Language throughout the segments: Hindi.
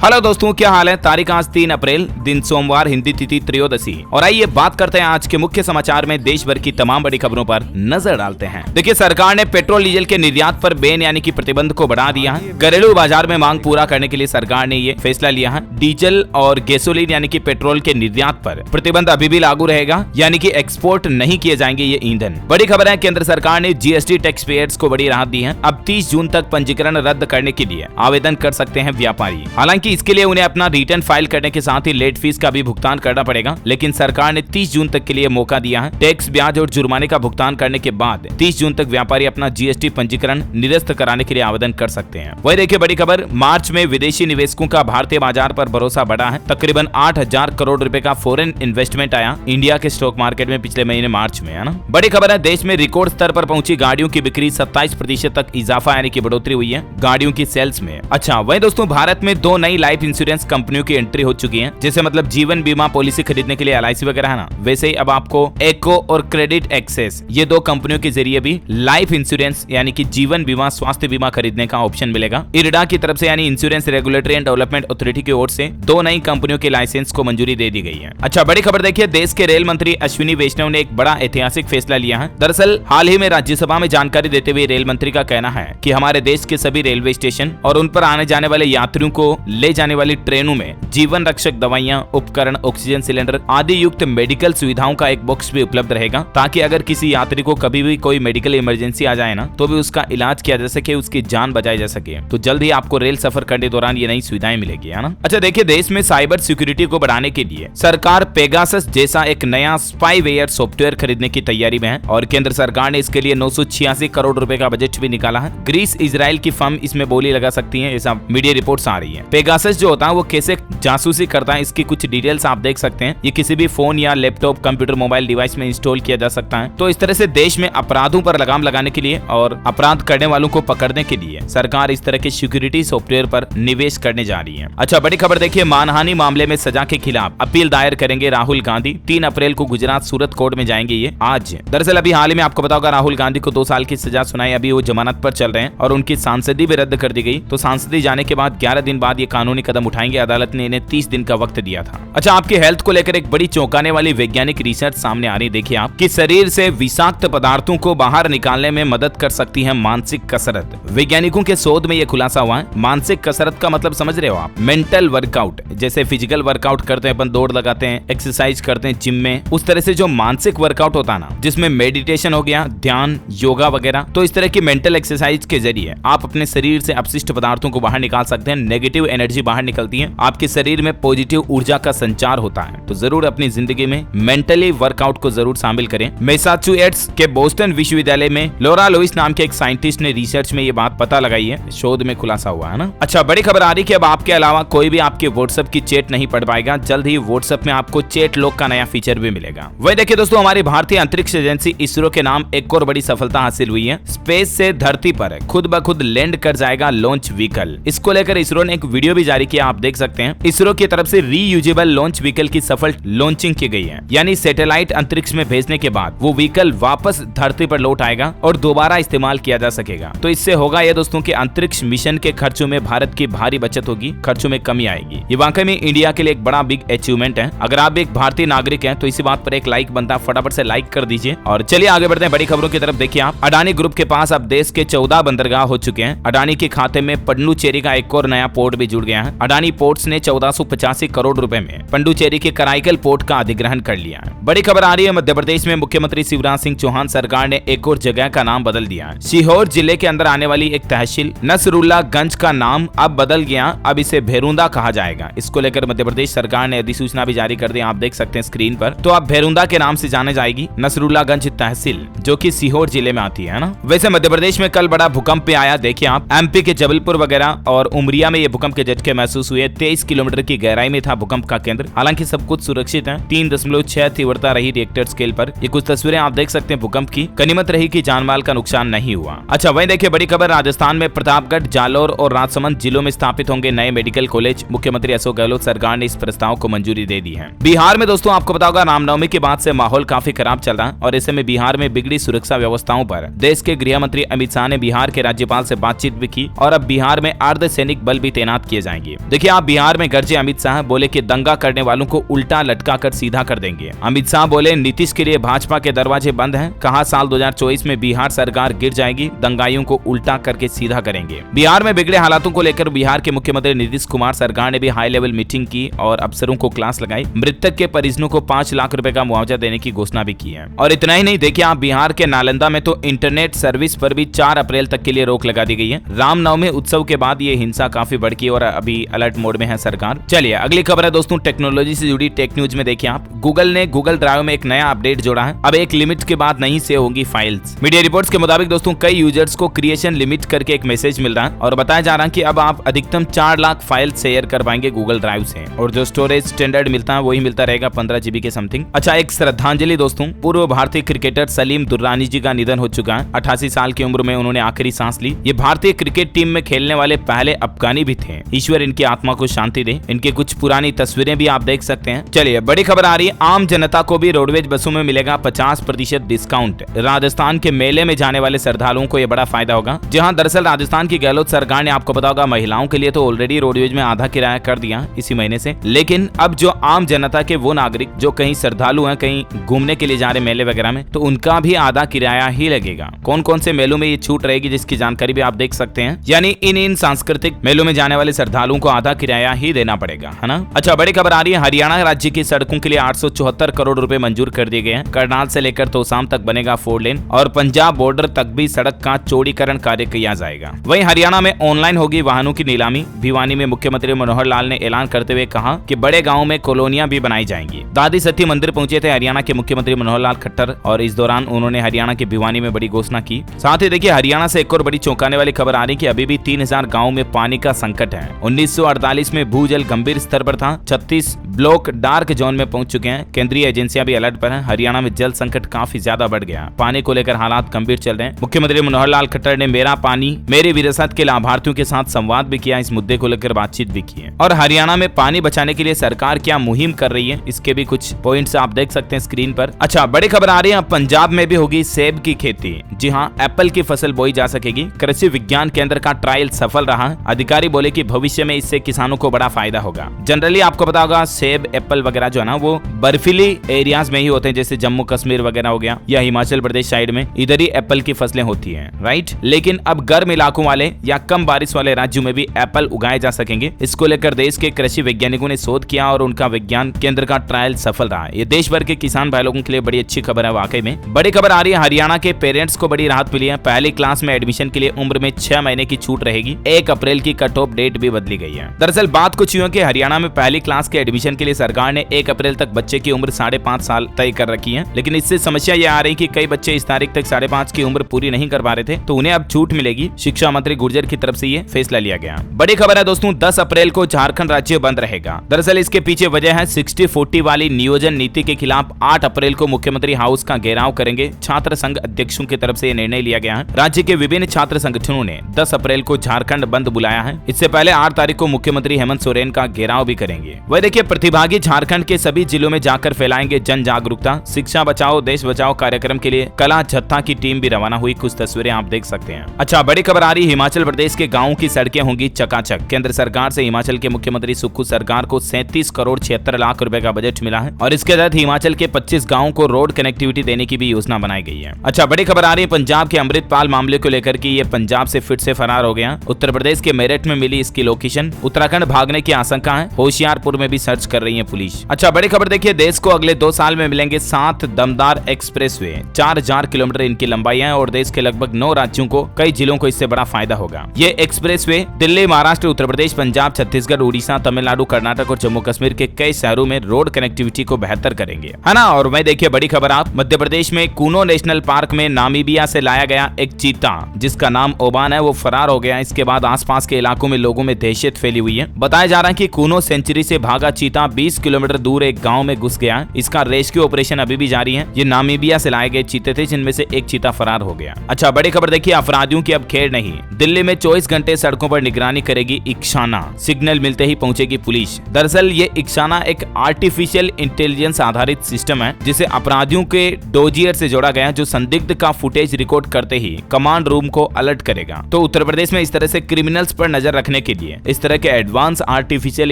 हेलो दोस्तों, क्या हाल है। तारीख आज 3 अप्रैल, दिन सोमवार, हिंदी तिथि त्रयोदशी। और आइए बात करते हैं आज के मुख्य समाचार में देश भर की तमाम बड़ी खबरों पर नजर डालते हैं। देखिए, सरकार ने पेट्रोल डीजल के निर्यात पर बैन यानी कि प्रतिबंध को बढ़ा दिया है। घरेलू बाजार में मांग पूरा करने के लिए सरकार ने ये फैसला लिया है। डीजल और गैसोलीन यानी कि पेट्रोल के निर्यात पर प्रतिबंध अभी भी लागू रहेगा, यानी कि एक्सपोर्ट नहीं किए जाएंगे ये ईंधन। बड़ी खबर है, केंद्र सरकार ने जीएसटी टैक्स पेयर्स को बड़ी राहत दी है। अब 30 जून तक पंजीकरण रद्द करने के लिए आवेदन कर सकते हैं व्यापारी। हालांकि इसके लिए उन्हें अपना रिटर्न फाइल करने के साथ ही लेट फीस का भी भुगतान करना पड़ेगा, लेकिन सरकार ने 30 जून तक के लिए मौका दिया है। टैक्स, ब्याज और जुर्माने का भुगतान करने के बाद 30 जून तक व्यापारी अपना जीएसटी पंजीकरण निरस्त कराने के लिए आवेदन कर सकते हैं। वही देखिए बड़ी खबर, मार्च में विदेशी निवेशकों का भारतीय बाजार पर भरोसा बढ़ा है। तकरीबन 8,000 करोड़ रुपए का फॉरेन इन्वेस्टमेंट आया इंडिया के स्टॉक मार्केट में पिछले महीने मार्च में, है ना। बड़ी खबर है, देश में रिकॉर्ड स्तर पर पहुंची गाड़ियों की बिक्री 27% तक इजाफा यानी कि बढ़ोतरी हुई है गाड़ियों की सेल्स में। अच्छा, वही दोस्तों, भारत में 2 नई लाइफ इंश्योरेंस कंपनियों की एंट्री हो चुकी है। जैसे मतलब जीवन बीमा पॉलिसी खरीदने के लिए LIC वगैरह है ना, वैसे ही अब आपको एको और क्रेडिट एक्सेस, ये 2 कंपनियों के जरिए भी लाइफ इंश्योरेंस यानी कि जीवन बीमा, स्वास्थ्य बीमा खरीदने का ऑप्शन मिलेगा। इरडा की तरफ से यानी insurance regulatory and development authority की ओर से 2 नई कंपनियों के लाइसेंस को मंजूरी दे दी गई है। अच्छा, बड़ी खबर देखिए, देश के रेल मंत्री अश्विनी वैष्णव ने एक बड़ा ऐतिहासिक फैसला लिया है। दरअसल हाल ही में राज्यसभा में जानकारी देते हुए रेल मंत्री का कहना है कि हमारे देश के सभी रेलवे स्टेशन और उन पर आने जाने वाले यात्रियों को ले जाने वाली ट्रेनों में जीवन रक्षक दवाइयां, उपकरण, ऑक्सीजन सिलेंडर आदि युक्त मेडिकल सुविधाओं का एक बॉक्स भी उपलब्ध रहेगा, ताकि अगर किसी यात्री को कभी भी कोई मेडिकल इमरजेंसी आ जाए ना, तो भी उसका इलाज किया जा सके, उसकी जान बचाई जा सके। तो जल्द ही आपको रेल सफर करने दौरान ये नई सुविधाएं मिलेगी, है ना। अच्छा देखिए, देश में साइबर सिक्योरिटी को बढ़ाने के लिए सरकार पेगासस जैसा एक नया स्पाईवेयर सॉफ्टवेयर खरीदने की तैयारी में है और केंद्र सरकार ने इसके लिए 986 करोड़ रुपए का बजट भी निकाला है। ग्रीस, इजराइल की फर्म इसमें बोली लगा सकती है, ऐसा मीडिया रिपोर्ट्स आ रही है। पेगासस जो होता है वो कैसे जासूसी करता है, इसकी कुछ डिटेल्स आप देख सकते हैं। ये किसी भी फोन या लैपटॉप, कंप्यूटर, मोबाइल डिवाइस में इंस्टॉल किया जा सकता है। तो इस तरह से देश में अपराधों पर लगाम लगाने के लिए और अपराध करने वालों को पकड़ने के लिए सरकार इस तरह के सिक्योरिटी सॉफ्टवेयर पर निवेश करने जा रही है। अच्छा, बड़ी खबर देखिए, मानहानि मामले में सजा के खिलाफ अपील दायर करेंगे राहुल गांधी। 3 अप्रैल को गुजरात सूरत कोर्ट में जाएंगे ये आज। दरअसल अभी हाल ही में आपको पता होगा, राहुल गांधी को 2 साल की सजा सुनाई। अभी वो जमानत पर चल रहे हैं और उनकी सांसदी भी रद्द कर दी गई। तो सांसदी जाने के बाद 11 दिन बाद ये कानूनी कदम उठाएंगे। अदालत ने इन्हें 30 दिन का वक्त दिया था। अच्छा, आपकी हेल्थ को लेकर एक बड़ी चौंकाने वाली वैज्ञानिक रिसर्च सामने आ रही है। देखिए, आपके शरीर से विषाक्त पदार्थों को बाहर निकालने में मदद कर सकती है मानसिक कसरत। वैज्ञानिकों के शोध में यह खुलासा हुआ है। मानसिक कसरत का मतलब समझ रहे हो आप, मेंटल वर्कआउट। जैसे फिजिकल वर्कआउट करते हैं अपन, दौड़ लगाते हैं, एक्सरसाइज करते हैं जिम में, उस तरह से जो मानसिक वर्कआउट होता है ना, जिसमें मेडिटेशन हो गया, ध्यान, योगा वगैरह, तो इस तरह की मेंटल एक्सरसाइज के जरिए आप अपने शरीर से अपशिष्ट पदार्थों को बाहर निकाल सकते हैं। नेगेटिव एनर्जी बाहर निकलती है, आपके शरीर में पॉजिटिव ऊर्जा का संचार होता है। तो जरूर अपनी जिंदगी में मेंटली वर्कआउट को जरूर शामिल करें। मैसाचुसेट्स के बोस्टन विश्वविद्यालय में लॉरा लुइस नाम के एक साइंटिस्ट ने रिसर्च में ये बात पता लगाई है, शोध में खुलासा हुआ है ना। अच्छा, बड़ी खबर आ रही कि अब आपके अलावा कोई भी आपके व्हाट्सएप की चैट नहीं पढ़ पाएगा। जल्द ही व्हाट्सएप में आपको चैट लॉक का नया फीचर भी मिलेगा। वही देखिए दोस्तों, हमारी भारतीय अंतरिक्ष एजेंसी इसरो के नाम एक और बड़ी सफलता हासिल हुई है। स्पेस से धरती पर खुद ब खुद लैंड कर जाएगा लॉन्च व्हीकल। इसको लेकर इसरो ने एक वीडियो भी जारी किया, आप देख सकते हैं। इसरो की तरफ से रीयूजेबल लॉन्च व्हीकल की सफल लॉन्चिंग की गई है, यानी सैटेलाइट अंतरिक्ष में भेजने के बाद वो व्हीकल वापस धरती पर लौट आएगा और दोबारा इस्तेमाल किया जा सकेगा। तो इससे होगा ये दोस्तों कि अंतरिक्ष मिशन के खर्चों में भारत की भारी बचत होगी, खर्चों में कमी आएगी। ये वाकई में इंडिया के लिए एक बड़ा बिग अचीवमेंट है। अगर आप एक भारतीय नागरिक हैं तो इसी बात पर एक लाइक बनता है, फटाफट से लाइक कर दीजिए। और चलिए आगे बढ़ते हैं बड़ी खबरों की तरफ। देखिए आप, अडानी ग्रुप के पास अब देश के 14 बंदरगाह हो चुके हैं। अडानी के खाते में पडुचेरी का एक और नया पोर्ट भी जुड़ गया है। अडानी पोर्ट्स ने 1485 करोड़ रुपए में पडुचेरी के कराईकल पोर्ट का अधिग्रहण कर लिया है। बड़ी खबर आ रही है, मध्य प्रदेश में मुख्यमंत्री शिवराज सिंह चौहान सरकार ने एक और जगह का नाम बदल दिया है। सीहोर जिले के अंदर आने वाली एक तहसील नसरुल्लागंज का नाम अब बदल गया, अब इसे भेरुंदा कहा जाएगा। इसको लेकर मध्य प्रदेश सरकार ने अधिसूचना भी जारी कर दी, आप देख सकते हैं स्क्रीन पर। तो अब भेरुंदा के नाम से जाने जाएगी नसरुल्लागंज तहसील, जो कि सीहोर जिले में आती है ना। वैसे मध्य प्रदेश में कल बड़ा भूकंप भी आया। देखिए आप, MP के जबलपुर वगैरह और उमरिया में ये भूकंप के झटके महसूस हुए। 23 किलोमीटर किलोमीटर की गहराई में था भूकंप का केंद्र। हालांकि सब कुछ सुरक्षित है। 3.6 तीव्रता रही रिएक्टर स्केल पर। ये कुछ तस्वीरें आप देख सकते हैं भूकंप की। गनीमत रही कि जानमाल का नुकसान नहीं हुआ। अच्छा, वहीं देखिए बड़ी खबर, राजस्थान में प्रतापगढ़, जालौर और राजसमंद जिलों में स्थापित होंगे नए मेडिकल कॉलेज। मुख्यमंत्री अशोक गहलोत सरकार ने इस प्रस्ताव को मंजूरी दे दी है। बिहार में दोस्तों आपको पता होगा, रामनवमी के बाद से माहौल काफी खराब चल रहा है और ऐसे में बिहार में बिगड़ी सुरक्षा व्यवस्थाओं पर देश के गृह मंत्री अमित शाह ने बिहार के राज्यपाल से बातचीत भी की और अब बिहार में अर्धसैनिक बल भी तैनात किए जाएंगे। देखिए, आप बिहार में गरजे अमित शाह, बोले कि दंगा करने वालों को उल्टा लटका कर सीधा कर देंगे। अमित शाह बोले, नीतीश के लिए भाजपा के दरवाजे बंद हैं। कहा साल 2024 में बिहार सरकार गिर जाएगी, दंगाइयों को उल्टा करके सीधा करेंगे। बिहार में बिगड़े हालातों को लेकर बिहार के मुख्यमंत्री नीतीश कुमार सरकार ने भी हाई लेवल मीटिंग की और अफसरों को क्लास लगाई। मृतक के परिजनों को 5 लाख रुपए का मुआवजा देने की घोषणा भी की है। और इतना ही नहीं, देखिए आप बिहार के नालंदा में तो इंटरनेट सर्विस पर भी 4 अप्रैल तक के लिए रोक लगा दी गई है। रामनवमी उत्सव के बाद ये हिंसा काफी बढ़ गई और अभी अलर्ट मोड में है सरकार। चलिए अगली खबर है दोस्तों, टेक्नोलॉजी से जुड़ी टेक न्यूज में देखिए आप, गूगल ने गूगल ड्राइव में एक नया अपडेट जोड़ा है। अब एक लिमिट के बाद नहीं सेव होंगी फाइल्स। मीडिया रिपोर्ट्स के मुताबिक दोस्तों कई यूजर्स को क्रिएशन लिमिट करके एक मैसेज मिल रहा है और बताया जा रहा है कि अब आप अधिकतम 4 लाख फाइल शेयर कर पाएंगे गूगल ड्राइव से और जो स्टोरेज स्टैंडर्ड मिलता है वही मिलता रहेगा 15 GB के समथिंग। अच्छा, एक श्रद्धांजलि दोस्तों, पूर्व भारतीय क्रिकेटर सलीम दुर्रानी जी का निधन हो चुका है। 88 साल की उम्र में उन्होंने आखिरी सांस ली। ये भारतीय क्रिकेट टीम में खेलने वाले पहले अफगानी भी थे। ईश्वर इनकी आत्मा को शांति दे। इनके कुछ पुरानी तस्वीरें भी आप देख सकते हैं। चलिए बड़ी खबर आ रही है, आम जनता को भी रोडवेज बसों में मिलेगा 50% डिस्काउंट। राजस्थान के मेले में जाने वाले श्रद्धालुओं को यह बड़ा फायदा होगा। जहां दरअसल राजस्थान की गहलोत सरकार ने, आपको पता होगा, महिलाओं के लिए तो ऑलरेडी रोडवेज में आधा किराया कर दिया इसी महीने से, लेकिन अब जो आम जनता के वो नागरिक जो कहीं श्रद्धालु हैं, कहीं घूमने के लिए जा रहे मेले वगैरह में, तो उनका भी आधा किराया ही लगेगा। कौन कौन से मेलों में ये छूट रहेगी जिसकी जानकारी भी आप देख सकते हैं। यानी इन सांस्कृतिक मेलों में जाने वाले श्रद्धालुओं को आधा किराया ही देना पड़ेगा, है ना। अच्छा, बड़ी खबर आ रही है, हरियाणा राज्य की सड़कों के लिए 874 करोड़ रुपए मंजूर कर दिए गए हैं। करनाल से लेकर तोसाम तक बनेगा 4 लेन और पंजाब बॉर्डर तक भी सड़क का चौड़ीकरण कार्य किया जाएगा। वहीं हरियाणा में ऑनलाइन होगी वाहनों की नीलामी। भिवानी में मुख्यमंत्री मनोहर लाल ने ऐलान करते हुए कहा कि बड़े गाँव में कॉलोनियां भी बनाई जाएंगी। दादी सती मंदिर पहुंचे थे हरियाणा के मुख्यमंत्री मनोहर लाल खट्टर और इस दौरान उन्होंने हरियाणा के भिवानी में बड़ी घोषणा की। साथ ही देखिए हरियाणा से एक और बड़ी चौंकाने वाली खबर आ रही कि अभी भी 3000 गाँव में पानी का संकट है। 1948 में भूजल गंभीर स्तर पर था। 36 ब्लॉक डार्क जोन में पहुंच चुके हैं। केंद्रीय एजेंसियां भी अलर्ट पर हैं। हरियाणा में जल संकट काफी ज्यादा बढ़ गया। पानी को लेकर हालात गंभीर चल रहे हैं। मुख्यमंत्री मनोहर लाल खट्टर ने मेरा पानी मेरी विरासत के लाभार्थियों के साथ संवाद भी किया। इस मुद्दे को लेकर बातचीत भी की है। और हरियाणा में पानी बचाने के लिए सरकार क्या मुहिम कर रही है, इसके भी कुछ पॉइंट्स आप देख सकते हैं स्क्रीन पर। अच्छा, बड़ी खबर आ रही है, पंजाब में भी होगी सेब की खेती। जी हाँ, एप्पल की फसल बोई जा सकेगी। कृषि विज्ञान केंद्र का ट्रायल सफल रहा। अधिकारी बोले कि भविष्य में इससे किसानों को बड़ा फायदा होगा। जनरली आपको पता होगा सेब, एप्पल वगैरह जो है ना, वो बर्फीली एरियाज में ही होते हैं, जैसे जम्मू कश्मीर वगैरह हो गया या हिमाचल प्रदेश साइड में, इधर ही एप्पल की फसलें होती हैं, राइट। लेकिन अब गर्म इलाकों वाले या कम बारिश वाले राज्यों में भी एप्पल उगाए जा सकेंगे। इसको लेकर देश के कृषि वैज्ञानिकों ने शोध किया और उनका विज्ञान केंद्र का ट्रायल सफल रहा। ये देश भर के किसान भाई लोगों के लिए बड़ी अच्छी खबर है। वाकई में बड़ी खबर आ रही है, हरियाणा के पेरेंट्स को बड़ी राहत मिली है। पहली क्लास में एडमिशन के लिए उम्र में 6 महीने की छूट रहेगी। 1 अप्रैल की कट ऑफ डेट भी बदली गई है। दरअसल बात कुछ यूं है कि हरियाणा में पहली क्लास के एडमिशन के लिए सरकार ने 1 अप्रैल तक बच्चे की उम्र 5.5 साल तय कर रखी है। लेकिन इससे समस्या ये आ रही कि कई बच्चे इस तारीख तक 5.5 की उम्र पूरी नहीं कर पा रहे थे, तो उन्हें अब छूट मिलेगी। शिक्षा मंत्री गुर्जर की तरफ से ये फैसला लिया गया। बड़ी खबर है दोस्तों, 10 अप्रैल को झारखंड राज्य बंद रहेगा। दरअसल इसके पीछे वजह है 60-40 वाली नियोजन नीति के खिलाफ 8 अप्रैल को मुख्यमंत्री हाउस का घेराव करेंगे। छात्र संघ अध्यक्षों की तरफ से यह निर्णय लिया गया है। राज्य के विभिन्न छात्र संगठनों ने 10 अप्रैल को झारखंड बंद बुलाया है। इससे पहले 8 तारीख को मुख्यमंत्री हेमंत सोरेन का घेराव भी करेंगे। वह देखिए प्रतिभागी झारखंड के सभी जिलों में जाकर फैलाएंगे जन जागरूकता। शिक्षा बचाओ देश बचाओ कार्यक्रम के लिए कला जत्था की टीम भी रवाना हुई। कुछ तस्वीरें आप देख सकते हैं। अच्छा, बड़ी खबर आ रही, हिमाचल प्रदेश के गाँव की सड़कें होंगी चकाचक। केंद्र सरकार से हिमाचल के मुख्यमंत्री सुक्खू सरकार को 37 करोड़ 76 लाख रुपए का बजट मिला है और इसके तहत हिमाचल के 25 गाँव को रोड कनेक्टिविटी देने की भी योजना बनाई गई है। अच्छा, बड़ी खबर आ रही है पंजाब के अमृतपाल मामले को लेकर कि ये पंजाब से फिर से फरार हो गया। उत्तर प्रदेश के मेरठ में मिली इसकी लोकेशन। उत्तराखंड भागने की आशंका है। होशियारपुर में भी सर्च कर रही है पुलिस। अच्छा, बड़ी खबर देखिए, देश को अगले 2 साल में मिलेंगे 7 दमदार एक्सप्रेसवे। 4000 किलोमीटर इनकी लंबाई है और देश के लगभग 9 राज्यों को, कई जिलों को इससे बड़ा फायदा होगा। ये एक्सप्रेसवे दिल्ली, महाराष्ट्र, उत्तर प्रदेश, पंजाब, छत्तीसगढ़, उड़ीसा, तमिलनाडु, कर्नाटक और जम्मू कश्मीर के कई शहरों में रोड कनेक्टिविटी को बेहतर करेंगे, है ना। और वहीं देखिए बड़ी खबर, आप मध्य प्रदेश में कूनो नेशनल पार्क में नामीबिया से लाया गया एक चीता जिसका नाम ओबान है, वो फरार हो गया। इसके बाद आसपास के इलाकों में लोगों में दहशत फैली हुई है। बताया जा जा रहा है कि कूनो सेंचुरी से भागा चीता 20 किलोमीटर दूर एक गांव में घुस गया। इसका रेस्क्यू ऑपरेशन अभी भी जारी है। ये नामीबिया से लाए गए चीते थे, जिनमें से एक चीता फरार हो गया। अच्छा, बड़ी खबर देखिए, अपराधियों की अब खेर नहीं। दिल्ली में 24 घंटे सड़कों पर निगरानी करेगी इक्शाना, सिग्नल मिलते ही पहुंचेगी पुलिस। दरअसल ये इक्शाना एक आर्टिफिशियल इंटेलिजेंस आधारित सिस्टम है, जिसे अपराधियों के डोजियर से जोड़ा गया, जो संदिग्ध का फुटेज रिकॉर्ड करते ही कमांड रूम को अलर्ट करेगा। तो उत्तर प्रदेश में इस तरह से क्रिमिनल्स पर नजर रखने के लिए इस तरह के एडवांस आर्टिफिशियल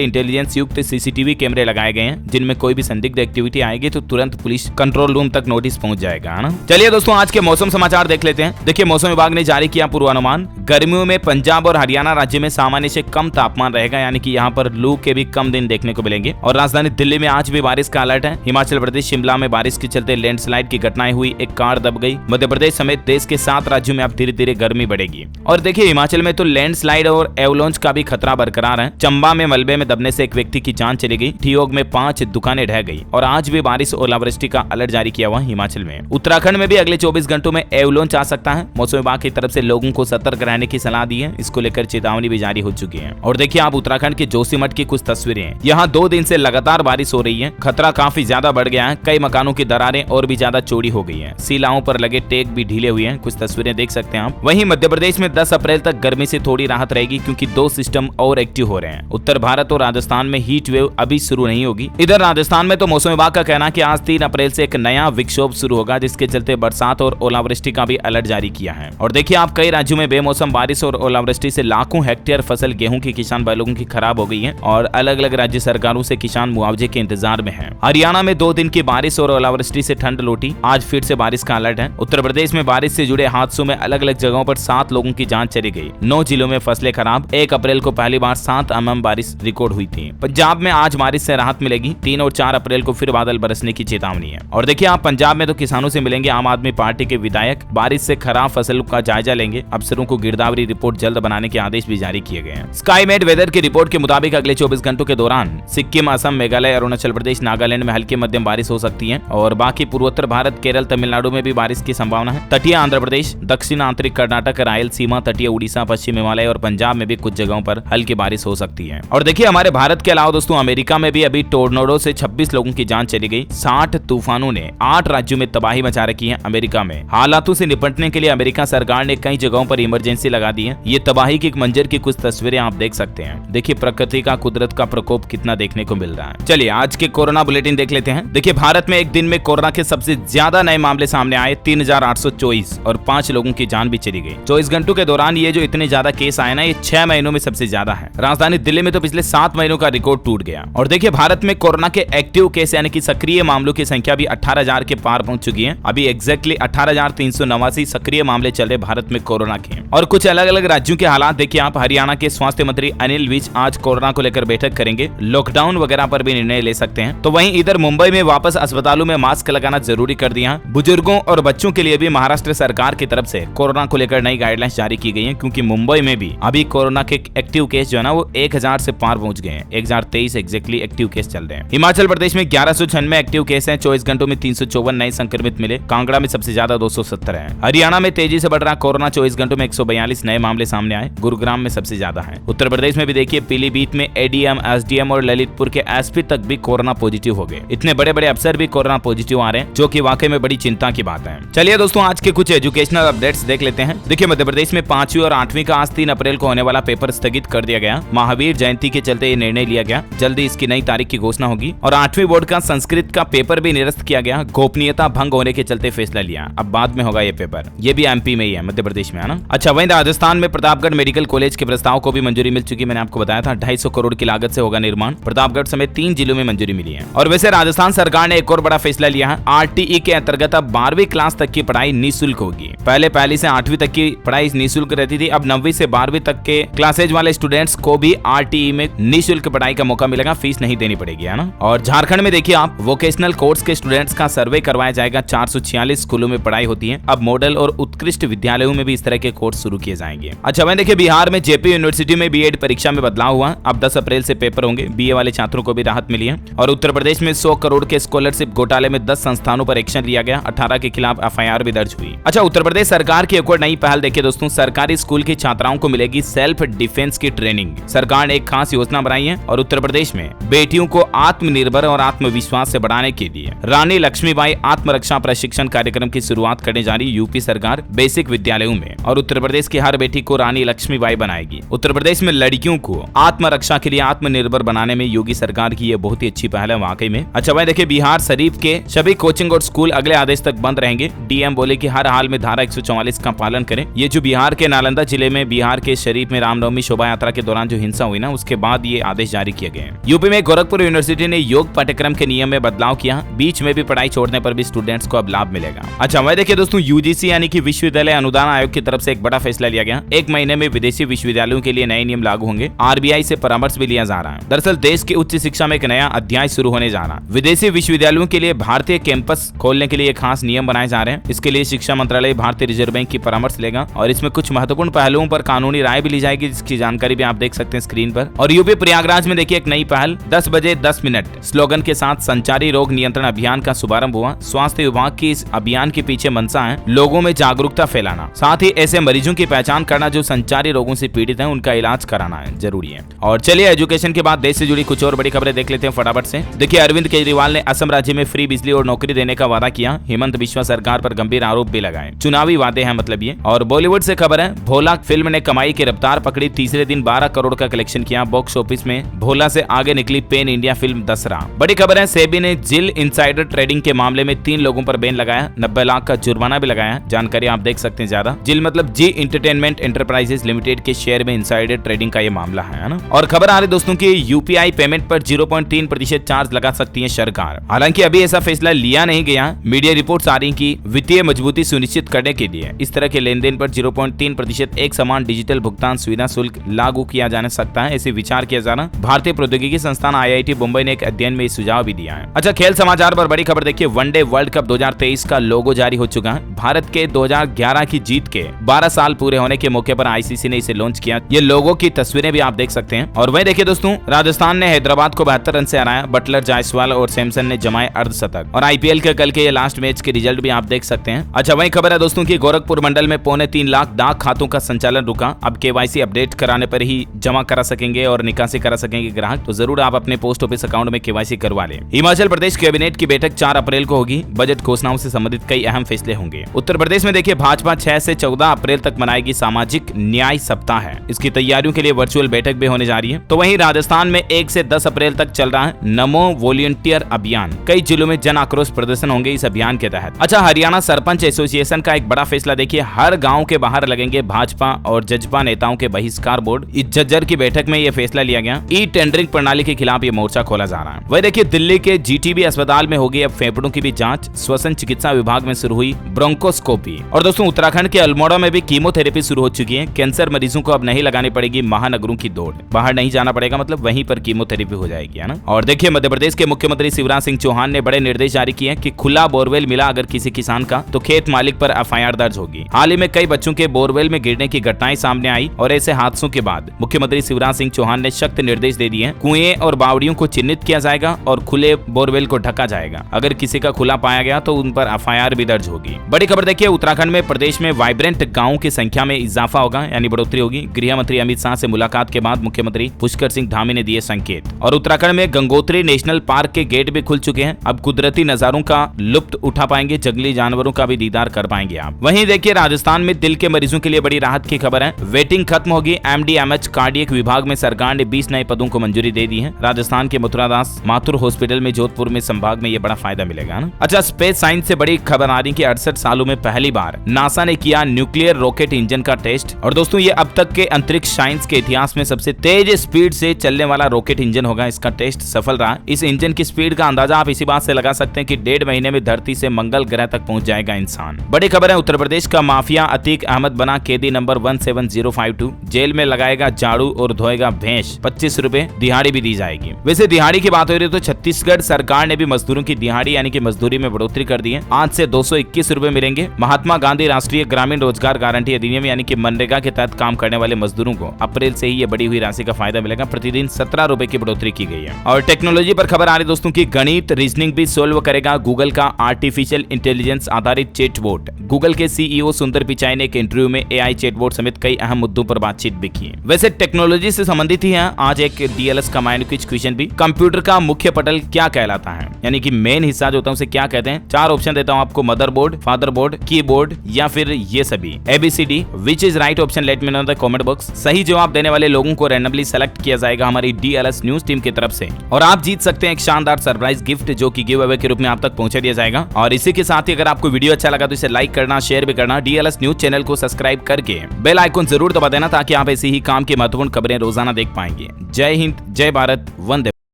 इंटेलिजेंस युक्त सीसीटीवी कैमरे लगाए गए हैं, जिनमें कोई भी संदिग्ध एक्टिविटी आएगी तो तुरंत पुलिस कंट्रोल रूम तक नोटिस पहुंच जाएगा, है ना। चलिए दोस्तों, आज के मौसम समाचार देख लेते हैं। देखिए, मौसम विभाग ने जारी किया पूर्वानुमान। गर्मियों में पंजाब और हरियाणा राज्य में सामान्य से कम तापमान रहेगा, यानी कि यहाँ पर लू के भी कम दिन देखने को मिलेंगे। और राजधानी दिल्ली में आज भी बारिश का अलर्ट है। हिमाचल प्रदेश शिमला में बारिश के चलते लैंडस्लाइड की घटनाएं हुई, एक कार दब गई। मध्य प्रदेश समेत देश के 7 राज्यों में अब धीरे धीरे गर्मी बढ़ेगी। और देखिए, हिमाचल में तो लैंडस्लाइड और एवलांच का भी खतरा बरकरार है। चंबा में मलबे में दबने से एक व्यक्ति की जान चली गई। ठियोग में 5 दुकानें ढह गई। और आज भी बारिश और ओलावृष्टि का अलर्ट जारी किया हुआ हिमाचल में। उत्तराखंड में भी अगले 24 घंटों में एवलांच आ सकता है। मौसम विभाग की तरफ से लोगों को सतर्क रहने की सलाह दी है। इसको लेकर चेतावनी भी जारी हो चुकी है। और देखिए, आप उत्तराखंड के जोशीमठ की कुछ तस्वीरें हैं। यहाँ 2 दिन से लगातार बारिश हो रही है। खतरा काफी ज्यादा बढ़ गया है। कई मकानों की दरारें और भी ज्यादा चौड़ी हो गई है। सीलाओं पर लगे टेक भी ढीले हुए हैं। कुछ तस्वीरें देख सकते हैं आप। वहीं मध्य प्रदेश में 10 अप्रैल तक गर्मी से थोड़ी राहत रहेगी, क्योंकि 2 सिस्टम और एक्टिव हो रहे हैं। उत्तर भारत और राजस्थान में हीट वेव अभी शुरू नहीं होगी। इधर राजस्थान में तो मौसम विभाग का कहना है कि आज 3 अप्रैल से एक नया विक्षोभ शुरू होगा, जिसके चलते बरसात और ओलावृष्टि का भी अलर्ट जारी किया है। और देखिए, आप कई राज्यों में बेमौसम बारिश और ओलावृष्टि से लाखों हेक्टेयर फसल गेहूं की किसान भाई लोगों की खराब हो गई है। और अलग अलग राज्य सरकारों से किसान मुआवजे के इंतजार में हैं। हरियाणा में 2 दिन की बारिश और ओलावृष्टि से ठंड लौटी। आज फिर से बारिश का अलर्ट है। उत्तर प्रदेश में बारिश से जुड़े हादसों में अलग अलग जगहों पर 7 लोगों की जान चली गई। 9 जिलों में फसलें खराब। 1 अप्रैल को पहली बार 7 mm बारिश रिकॉर्ड हुई थी। पंजाब में आज बारिश से राहत मिलेगी। 3 और 4 अप्रैल को फिर बादल बरसने की चेतावनी है। और देखिए, आप पंजाब में तो किसानों से मिलेंगे। आम आदमी पार्टी के विधायक बारिश से खराब फसल का जायजा लेंगे। अफसरों को गिरदावरी रिपोर्ट जल्द बनाने के आदेश भी जारी किए गए हैं। स्काईमेट वेदर की रिपोर्ट के मुताबिक अगले 24 घंटों के दौरान सिक्किम, असम, मेघालय, अरुणाचल प्रदेश, नागालैंड में हल्की मध्यम बारिश हो सकती है। और बाकी पूर्वोत्तर भारत, केरल, तमिलनाडु में भी बारिश की संभावना है। तटीय आंध्र प्रदेश, दक्षिण आंतरिक कर्नाटक, रायलसीमा, तटीय उड़ीसा, पश्चिम हिमालय और पंजाब में भी कुछ जगहों पर हल्की बारिश हो सकती है। और देखिए, हमारे भारत के अलावा दोस्तों अमेरिका में भी अभी टोर्नाडो से 26 लोगों की जान चली गई। 60 तूफानों ने 8 राज्यों में तबाही मचा रखी है। अमेरिका में हालातों से निपटने के लिए अमेरिका सरकार ने कई जगहों पर इमरजेंसी लगा दी है। ये तबाही के मंजर की कुछ तस्वीरें आप देख सकते हैं। देखिए, प्रकृति का, कुदरत का प्रकोप कितना देखने को मिल रहा है। चलिए, आज के कोरोना बुलेटिन देख लेते हैं। देखिए, भारत में एक दिन में कोरोना के सबसे ज्यादा नए मामले सामने आए, 3824, और 5 लोगों की जान भी चली गई। 24 घंटों के दौरान ये जो इतने ज्यादा केस आए ना, ये 6 महीनों में सबसे ज्यादा है। राजधानी दिल्ली में तो पिछले 7 महीनों का रिकॉर्ड टूट गया। और देखिए, भारत में कोरोना के एक्टिव केस यानी कि सक्रिय मामलों की संख्या भी 18,000 के पार पहुंच चुकी है। अभी एग्जैक्टली 18,389 सक्रिय मामले चल रहे भारत में कोरोना के। और कुछ अलग अलग राज्यों के हालात देखिए आप। हरियाणा के स्वास्थ्य मंत्री अनिल विज आज कोरोना को लेकर बैठक करेंगे। लॉकडाउन वगैरह पर भी निर्णय ले सकते हैं। तो वहीं इधर मुंबई में वापस अस्पतालों में मास्क लगाना जरूरी कर दिया। बुजुर्गों और बच्चों के लिए भी महाराष्ट्र सरकार की तरफ से कोरोना को लेकर नई गाइडलाइंस जारी की गई है, क्योंकि मुंबई में भी अभी कोरोना के एक्टिव केस जो है ना, वो 1000 से पार पहुंच गए हैं। 1023 एग्जैक्टली एक्टिव केस चल रहे हैं। हिमाचल प्रदेश में 1196 एक्टिव केस हैं। 24 घंटों में 354 नए संक्रमित मिले। कांगड़ा में सबसे ज्यादा 270 है। हरियाणा में तेजी से बढ़ रहा कोरोना, 24 घंटों में 142 नए मामले सामने आए। गुरुग्राम में सबसे ज्यादा है। उत्तर प्रदेश में भी देखिए, पीलीभीत में एडीएम, एसडीएम और ललितपुर के एसपी तक भी कोरोना पॉजिटिव हो गए। इतने बड़े बड़े अफसर भी कोरोना पॉजिटिव आ रहे हैं, जो कि वाकई में बड़ी चिंता की बात है। चलिए दोस्तों, आज के कुछ एजुकेशनल अपडेट्स देख लेते हैं। देखिए, मध्य प्रदेश में 5वीं और 8वीं का आज 3 अप्रैल को होने वाला पेपर स्थगित कर दिया गया। महावीर जयंती के चलते ये निर्णय लिया गया। जल्दी इसकी नई तारीख की घोषणा होगी। और 8वीं बोर्ड का संस्कृत का पेपर भी निरस्त किया गया। गोपनीयता भंग होने के चलते फैसला लिया। अब बाद में होगा ये पेपर। ये भी एमपी में ही है, मध्य प्रदेश में है ना। अच्छा, वहीं राजस्थान में प्रतापगढ़ मेडिकल कॉलेज के प्रस्ताव को भी मंजूरी मिल चुकी। मैंने आपको बताया था 250 करोड़ की लागत से होगा निर्माण। प्रतापगढ़ समेत 3 जिलों में मंजूरी मिली है। और वैसे राजस्थान सरकार ने एक और बड़ा फैसला लिया है। आरटीई के अंतर्गत अब 12वीं क्लास तक की पढ़ाई निःशुल्क होगी। पहले 1 से 8वीं तक की पढ़ाई निःशुल्क रहती थी। अब 9वीं से 12वीं तक के क्लासेज वाले स्टूडेंट्स को भी आरटीई में निःशुल्क पढ़ाई का मौका मिलेगा। फीस नहीं देनी पड़ेगी, है ना। और झारखंड में देखिए आप, वोकेशनल कोर्स के स्टूडेंट्स का सर्वे करवाया जाएगा। 446 स्कूलों में पढ़ाई होती है। अब मॉडल और उत्कृष्ट विद्यालयों में भी इस तरह के कोर्स शुरू किए जाएंगे। अच्छा, वहीं देखिए, बिहार में जेपी यूनिवर्सिटी में बीएड परीक्षा में बदलाव हुआ। अब 10 अप्रैल से पेपर होंगे। बीए वाले छात्रों को भी राहत मिली है। और उत्तर प्रदेश में 100 करोड़ के स्कॉलरशिप घोटाले में 10 संस्थानों पर एक्शन लिया गया। 18 के खिलाफ एफआईआर भी दर्ज हुई। अच्छा, उत्तर प्रदेश सरकार की एक और नई पहल देखिए दोस्तों। सरकारी स्कूल की छात्राओं को मिलेगी सेल्फ डिफेंस की ट्रेनिंग। सरकार ने एक खास योजना बनाई है और उत्तर प्रदेश में बेटियों को आत्मनिर्भर और आत्मविश्वास से बढ़ाने के लिए रानी लक्ष्मीबाई आत्मरक्षा प्रशिक्षण कार्यक्रम की शुरुआत करने जा रही यूपी सरकार बेसिक विद्यालयों में, और उत्तर प्रदेश की हर बेटी को रानी लक्ष्मीबाई बनाएगी। उत्तर प्रदेश में लड़कियों को आत्मरक्षा के लिए आत्मनिर्भर बनाने में योगी सरकार की ये बहुत ही अच्छी पहल है वाकई में। अच्छा भाई देखिए, बिहार शरीफ के सभी कोचिंग और स्कूल अगले आदेश तक बंद रहेंगे। डीएम बोले कि हर हाल में धारा 144 का पालन करें। ये जो बिहार के नालंदा जिले में बिहार के शरीफ में रामनवमी शोभा यात्रा के दौरान जो हिंसा हुई ना, उसके बाद ये आदेश जारी किए गए। यूपी में गोरखपुर यूनिवर्सिटी ने योग पाठ्यक्रम के नियम में बदलाव किया। बीच में भी पढ़ाई छोड़ने पर भी स्टूडेंट्स को अब लाभ मिलेगा। अच्छा वह देखिए दोस्तों, यूजीसी यानी कि विश्वविद्यालय अनुदान आयोग की तरफ से एक बड़ा फैसला लिया गया। 1 महीने में विदेशी विश्वविद्यालयों के लिए नए नियम लागू होंगे। आरबीआई से परामर्श भी लिया जा रहा है। दरअसल देश की उच्च शिक्षा में एक नया अध्याय शुरू होने जा रहा है। विदेशी विश्वविद्यालयों के लिए भारतीय कैंपस खोलने के लिए खास नियम बनाए जा रहे हैं। इसके लिए शिक्षा मंत्रालय भारतीय रिजर्व बैंक की परामर्श लेगा और इसमें कुछ महत्वपूर्ण पहलुओं पर कानूनी राय भी ली जाएगी, जिसकी जानकारी भी आप देख सकते हैं स्क्रीन पर। और यूपी प्रयागराज में देखिए एक नई पहल, 10 बजे 10 मिनट स्लोगन के साथ संचारी रोग नियंत्रण अभियान का शुभारंभ हुआ। स्वास्थ्य विभाग की इस अभियान के पीछे मंशा है लोगों में जागरूकता फैलाना, साथ ही ऐसे मरीजों की पहचान करना जो संचारी रोगों से पीड़ित हैं, उनका इलाज कराना है जरूरी है। और चलिए एजुकेशन के बाद देश से जुड़ी कुछ और बड़ी खबरें देख लेते हैं फटाफट से। देखिए, अरविंद केजरीवाल ने असम राज्य में फ्री बिजली और नौकरी देने का वादा किया। हेमंत बिश्वा सरकार पर गंभीर आरोप भी लगाए। चुनावी वादे हैं मतलब ये। और बॉलीवुड से खबर है, भोला फिल्म ने कमाई की रफ्तार पकड़ी। तीसरे दिन 12 करोड़ का कलेक्शन किया बॉक्स ऑफिस में। भोला से आगे निकली पेन इंडिया फिल्म दसरा। बड़ी खबर है, सेबी ने जिल इनसाइडर ट्रेडिंग के मामले में 3 लोगों पर बैन लगाया। 90 लाख का जुर्माना भी लगाया। जानकारी आप देख सकते हैं ज्यादा। जिल मतलब जी एंटरटेनमेंट एंटरप्राइजेस लिमिटेड के शेयर में इनसाइडर ट्रेडिंग का ये मामला है ना। और खबर आ रही दोस्तों की यूपीआई पेमेंट पर 0.3% चार्ज लगा सकती है सरकार। हालांकि अभी ऐसा फैसला लिया नहीं गया। मीडिया रिपोर्ट्स आ रही कि वित्तीय मजबूती सुनिश्चित करने के लिए इस तरह के लेन देन पर 0.3% एक समान डिजिटल भुगतान सुविधा शुल्क लागू किया जा सकता है, ऐसे विचार किया जा रहा। भारतीय प्रौद्योगिकी संस्थान IIT मुंबई ने एक अध्ययन में सुझाव भी दिया है। अच्छा खेल समाचार पर बड़ी खबर देखिए, वनडे वर्ल्ड कप 2023 का लोगो जारी हो चुका है। भारत के 2011 की जीत के 12 साल पूरे होने के मौके पर आईसीसी ने इसे लॉन्च किया। ये लोगो की तस्वीरें भी आप देख सकते हैं। और वही देखिए दोस्तों, राजस्थान ने हैदराबाद को 72 रन से हराया। बटलर, जायसवाल और सैमसन ने जमाए अर्धशतक। और आईपीएल के कल के ये लास्ट मैच के रिजल्ट भी आप देख सकते हैं। अच्छा वही खबर है दोस्तों की गोरखपुर मंडल में 3.25 लाख डाक खातों का संचालन रुका। अब केवाईसी अपडेट कराने पर ही जमा करा सकेंगे और निकासी करा सकेंगे ग्राहक। तो जरूर आप अपने पोस्ट ऑफिस अकाउंट में केवाईसी करवा लें। हिमाचल प्रदेश कैबिनेट की बैठक 4 अप्रैल को होगी। बजट घोषणाओं से संबंधित कई अहम फैसले होंगे। उत्तर प्रदेश में देखिए, भाजपा 6 से 14 अप्रैल तक मनाएगी सामाजिक न्याय सप्ताह है। इसकी तैयारियों के लिए वर्चुअल बैठक भी होने जा रही है। तो वहीं राजस्थान में 1 से 10 अप्रैल तक चल रहा है नमो वॉलंटियर अभियान। कई जिलों में जन आक्रोश प्रदर्शन होंगे इस अभियान के तहत। अच्छा, हरियाणा सरपंच एसोसिएशन का एक बड़ा फैसला देखिए, हर गांव के बाहर लगेंगे भाजपा और जजपा नेताओं के बहिष्कार बोर्ड। इस झज्जर की बैठक में यह फैसला लिया गया। ई टेंडरिंग प्रणाली के खिलाफ ये मोर्चा खोला जा रहा है। वही देखिए, दिल्ली के जीटीबी अस्पताल में होगी अब फेफड़ों की भी जांच। श्वसन चिकित्सा विभाग में शुरू हुई ब्रोंकोस्कोपी। और दोस्तों, उत्तराखंड के अल्मोड़ा में भी कीमोथेरेपी शुरू हो चुकी है। कैंसर मरीजों को अब नहीं लगानी पड़ेगी महानगरों की दौड़। बाहर नहीं जाना पड़ेगा, मतलब वहीं पर कीमोथेरेपी हो जाएगी, है ना। और देखिए, मध्य प्रदेश के मुख्यमंत्री शिवराज सिंह चौहान ने बड़े निर्देश जारी किए कि खुला बोरवेल मिला अगर किसी किसान का, तो खेत मालिक पर एफआईआर दर्ज होगी। हाल ही में कई बच्चों के बोरवेल में गिरने की घटनाएं सामने आई और ऐसे हादसों के बाद मुख्यमंत्री शिवराज सिंह चौहान ने सख्त निर्देश दे दिए। कुएं और बावड़ियों को चिन्हित किया जाएगा और खुले बोरवेल को ढका जाएगा। अगर किसी का खुला पाया गया तो उन पर एफआईआर भी दर्ज होगी। बड़ी खबर देखिए, उत्तराखंड में प्रदेश में वाइब्रेंट गांवों की संख्या में इजाफा होगा, यानी बढ़ोतरी होगी। गृह मंत्री अमित शाह से मुलाकात के बाद मुख्यमंत्री पुष्कर सिंह धामी ने दिए संकेत। और उत्तराखंड में गंगोत्री नेशनल पार्क के गेट भी खुल चुके हैं। अब कुदरती नजारों का लुत्फ उठा पाएंगे, जंगली जानवरों का भी दीदार कर पाएंगे आप। वहीं देखिए, राजस्थान में दिल के मरीजों के लिए बड़ी राहत की खबर है। वेटिंग खत्म होगी। MDMH कार्डियक विभाग में सरकार ने 20 नए पदों को मंजूरी दे दी है। राजस्थान के मथुरादास माथुर हॉस्पिटल में जोधपुर में संभाग में ये बड़ा फायदा मिलेगा ना। अच्छा, स्पेस साइंस से बड़ी खबर आ रही कि 68 सालों में पहली बार नासा ने किया न्यूक्लियर रॉकेट इंजन का टेस्ट। और दोस्तों, ये अब तक के अंतरिक्ष साइंस के इतिहास में सबसे तेज स्पीड से चलने वाला रॉकेट इंजन होगा। इसका टेस्ट सफल रहा। इस इंजन की स्पीड का अंदाजा आप इसी बात से लगा सकते हैं कि 1.5 महीने में धरती से मंगल ग्रह तक पहुंच जाएगा इंसान। बड़ी खबर है, उत्तर प्रदेश का माफिया अतीक अहमद बना कैदी नंबर 17052। जेल में लगाएगा झाड़ू और धोएगा भैंस। 25 रुपए दिहाड़ी भी दी जाएगी। वैसे दिहाड़ी की बात हो रही है तो छत्तीसगढ़ सरकार ने भी मजदूरों की दिहाड़ी यानी कि मजदूरी में बढ़ोतरी कर दी है। आज से 221 रुपए मिलेंगे। महात्मा गांधी राष्ट्रीय ग्रामीण रोजगार गारंटी अधिनियम यानी कि मनरेगा के तहत काम करने वाले मजदूरों को अप्रैल से ही ये बढ़ी हुई राशि का फायदा मिलेगा। प्रतिदिन 17 रुपए की बढ़ोतरी की गई है। और टेक्नोलॉजी पर खबर आ रही दोस्तों की, गणित रीजनिंग भी सोल्व करेगा गूगल का आर्टिफिशियल इंटेलिजेंस आधारित चैटबॉट। गूगल के सीईओ सुंदर पिचाई ने एक इंटरव्यू में AI चैटबॉट समेत कई अहम मुद्दों पर बातचीत भी की। वैसे टेक्नोलॉजी से संबंधित ही है आज एक डीएलएस कमांड क्विज क्वेश्चन भी। कंप्यूटर का मुख्य पटल क्या कहलाता है, यानी कि मेन हिस्सा जो होता है उसे क्या कहते हैं। 4 ऑप्शन देता हूं आपको, मदरबोर्ड, फादरबोर्ड, कीबोर्ड या फिर ये सभी। ABCD, which is right option, let me know in the comment box. सही जवाब देने वाले लोगों को रैंडमली सेलेक्ट किया जाएगा हमारी डीएलएस न्यूज टीम की तरफ से, और आप जीत सकते हैं एक शानदार सरप्राइज गिफ्ट जो कि गिव अवे के रूप में आप तक पहुंचा दिया जाएगा। और इसी के साथ ही अगर आपको वीडियो अच्छा लगा तो इसे लाइक करना, शेयर भी करना, डीएलएस न्यूज चैनल को सब्सक्राइब करके बेल आइकन जरूर दबा देना ताकि आप ऐसी ही काम की महत्वपूर्ण खबरें रोजाना देख पाएंगे। जय हिंद, जय भारत, वंदे